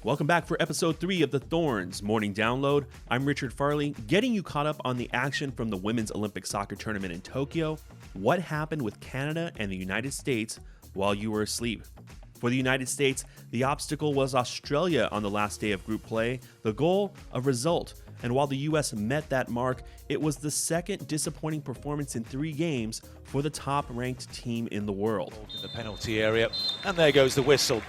Welcome back for episode 3 of the Thorns Morning Download. I'm Richard Farley, getting you caught up on the action from the Women's Olympic Soccer Tournament in Tokyo, what happened with Canada and the United States while you were asleep. For the United States, the obstacle was Australia on the last day of group play, the goal, a result. And while the U.S. met that mark, it was the second disappointing performance in 3 games for the top-ranked team in the world. In the penalty area, and there goes the whistle.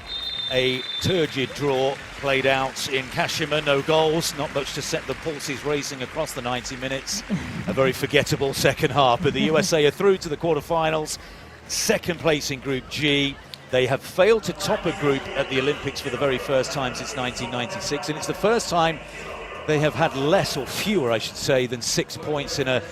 A turgid draw played out in Kashima, no goals, not much to set the pulses racing across the 90 minutes. A very forgettable second half, but the USA are through to the quarterfinals, second place in Group G. They have failed to top a group at the Olympics for the very first time since 1996, and it's the first time they have had less, or fewer I should say, than 6 points in a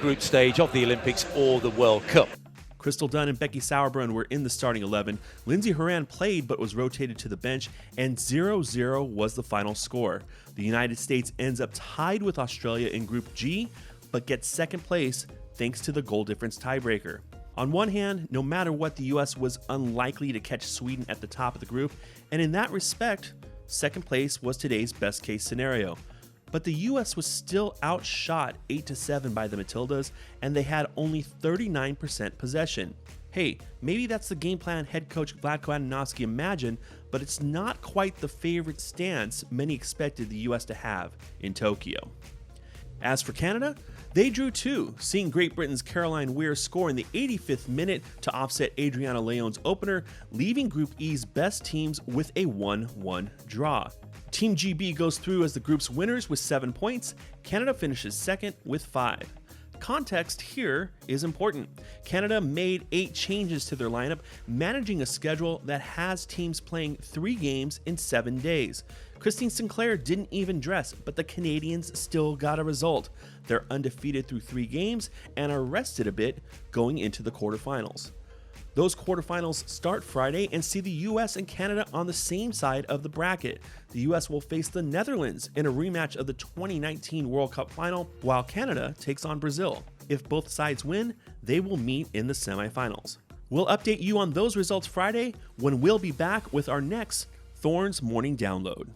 group stage of the Olympics or the World Cup. Crystal Dunn and Becky Sauerbrunn were in the starting 11. Lindsey Horan played but was rotated to the bench, and 0-0 was the final score. The United States ends up tied with Australia in Group G, but gets second place thanks to the goal difference tiebreaker. On one hand, no matter what, the US was unlikely to catch Sweden at the top of the group, and in that respect, second place was today's best case scenario. But the US was still outshot 8-7 by the Matildas, and they had only 39% possession. Hey, maybe that's the game plan head coach Vlatko Andonovski imagined, but it's not quite the favorite stance many expected the US to have in Tokyo. As for Canada, they drew too, seeing Great Britain's Caroline Weir score in the 85th minute to offset Adriana Leon's opener, leaving Group E's best teams with a 1-1 draw. Team GB goes through as the group's winners with 7 points. Canada finishes second with 5. Context here is important. Canada made 8 changes to their lineup, managing a schedule that has teams playing 3 games in 7 days. Christine Sinclair didn't even dress, but the Canadians still got a result. They're undefeated through 3 games and are rested a bit going into the quarterfinals. Those quarterfinals start Friday and see the US and Canada on the same side of the bracket. The US will face the Netherlands in a rematch of the 2019 World Cup final, while Canada takes on Brazil. If both sides win, they will meet in the semifinals. We'll update you on those results Friday when we'll be back with our next Thorns Morning Download.